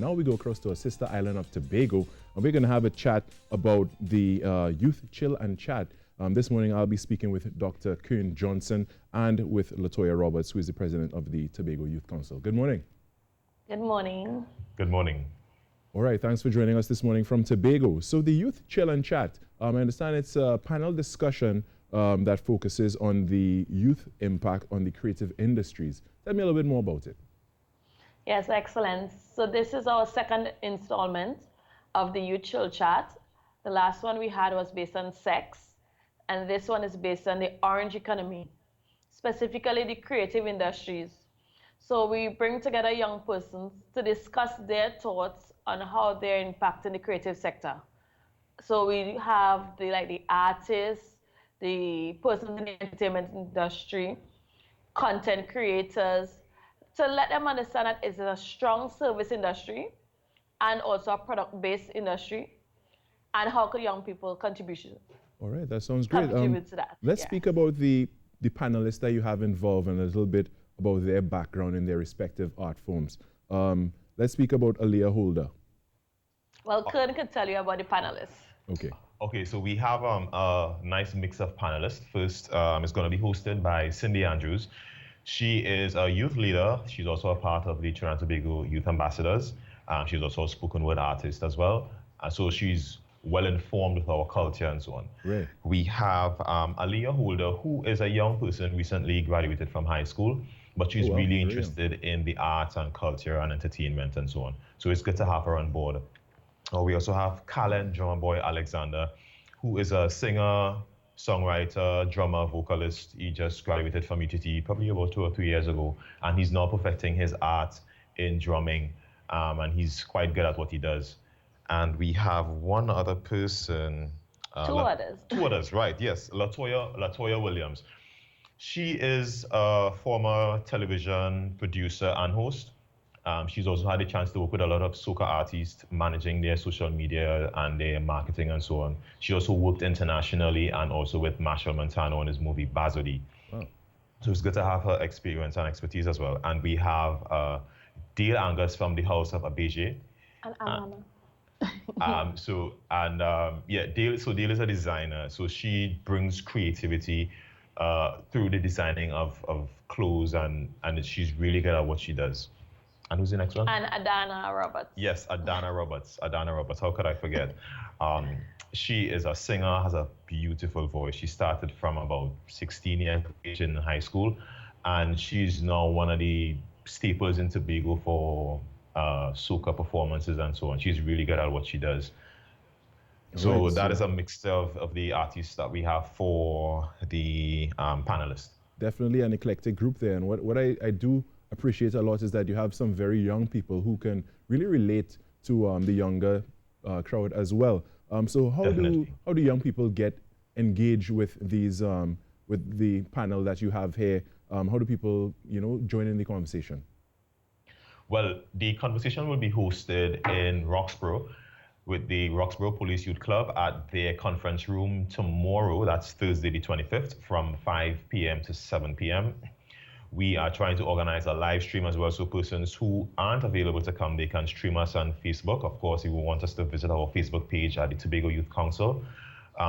Now we go across to our sister island of Tobago, and we're going to have a chat about the Youth Chill and Chat. This morning I'll be speaking with Dr. Kern Johnson and with Latoya Roberts, who is the president of the Tobago Youth Council. Good morning. Good morning. Good morning. All right, thanks for joining us this morning from Tobago. So the Youth Chill and Chat, I understand it's a panel discussion that focuses on the youth impact on the creative industries. Tell me a little bit more about it. Yes, excellent. So this is our second installment of the Youth Chill Chat. The last one we had was based on sex, and this one is based on the orange economy, specifically the creative industries. So we bring together young persons to discuss their thoughts on how they're impacting the creative sector. So we have the artists, the persons in the entertainment industry, content creators, to let them understand that it's a strong service industry and also a product-based industry, and how could young people contribute All right, that sounds great. to that. Let's speak about the panelists that you have involved and a little bit about their background in their respective art forms. Let's speak about Aliyah Holder. Well, Kern could tell you about the panelists. Okay. Okay, so we have a nice mix of panelists. First, it's going to be hosted by Cindy Andrews. She is a youth leader. She's also a part of the Trinidad and Tobago Youth Ambassadors. She's also a spoken word artist as well. So she's well informed with our culture and so on. Right. We have Aliyah Holder, who is a young person recently graduated from high school, but she's really interested in the arts and culture and entertainment and so on. So it's good to have her on board. We also have Kalen Drummer Boy Alexander, who is a singer, songwriter, drummer, vocalist. He just graduated from UTT probably about 2 or 3 years ago, and he's now perfecting his art in drumming, and he's quite good at what he does. And we have one other person. Two others, right, yes. Latoya Williams. She is a former television producer and host. She's also had a chance to work with a lot of soca artists, managing their social media and their marketing and so on. She also worked internationally and also with Marshall Montano on his movie Bazodi. Wow. So it's good to have her experience and expertise as well. And we have Dale Angus from the House of Abeje. And Amana. Dale is a designer. So she brings creativity through the designing of clothes, and she's really good at what she does. And who's the next one? And Adana Roberts. Yes, Adana Roberts. How could I forget? She is a singer, has a beautiful voice. She started from about 16 years of age in high school, and she's now one of the staples in Tobago for soca performances and so on. She's really good at what she does. So that is a mixture of the artists that we have for the panelists. Definitely an eclectic group there. And what I do appreciate a lot is that you have some very young people who can really relate to the younger crowd as well. So how do young people get engaged with these with the panel that you have here? How do people join in the conversation? Well, the conversation will be hosted in Roxborough with the Roxborough Police Youth Club at their conference room tomorrow. That's Thursday the 25th from 5 p.m. to 7 p.m. We are trying to organize a live stream as well, so persons who aren't available to come, they can stream us on Facebook. Of course, if you want us to visit our Facebook page at the Tobago Youth Council,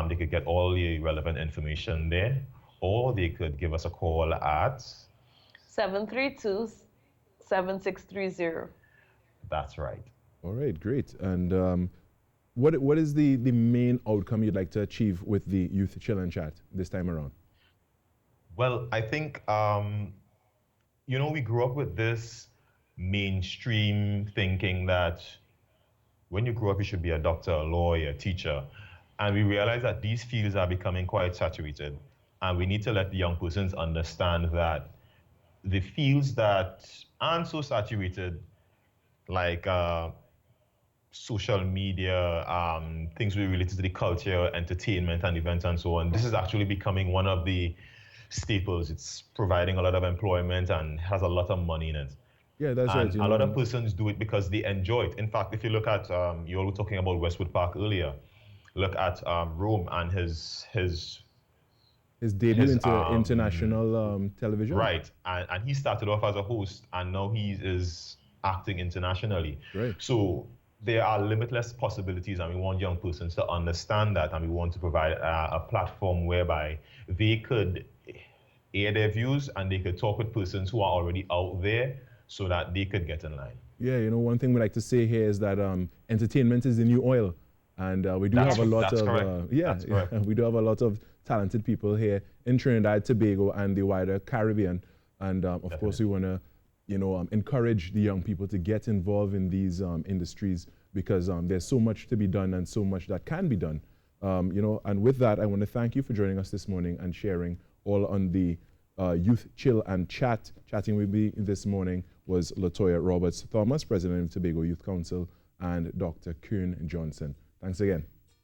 they could get all the relevant information there, or they could give us a call at 732-7630. That's right. All right, great. And what is the main outcome you'd like to achieve with the Youth Chill and Chat this time around? Well, I think, we grew up with this mainstream thinking that when you grow up, you should be a doctor, a lawyer, a teacher. And we realize that these fields are becoming quite saturated. And we need to let the young persons understand that the fields that aren't so saturated, like social media, things related to the culture, entertainment and events and so on, this is actually becoming one of the staples. It's providing a lot of employment and has a lot of money in it. Yeah, that's and right. A lot of persons do it because they enjoy it. In fact, if you look at, you were talking about Westwood Park earlier, look at Rome and his debut into international television. Right, and he started off as a host, and now he is acting internationally. Right. So there are limitless possibilities, and we want young persons to understand that, and we want to provide a platform whereby they could air their views and they could talk with persons who are already out there so that they could get in line. Yeah, you know, one thing we like to say here is that entertainment is the new oil. And we do have a lot of, we do have a lot of talented people here in Trinidad, Tobago, and the wider Caribbean. And of course, we want to, you know, encourage the young people to get involved in these industries, because there's so much to be done and so much that can be done. You know, and with that, I want to thank you for joining us this morning and sharing all on the Youth Chill and Chat. Chatting with me this morning was Latoya Roberts Thomas, President of Tobago Youth Council, and Dr. Kern Johnson. Thanks again.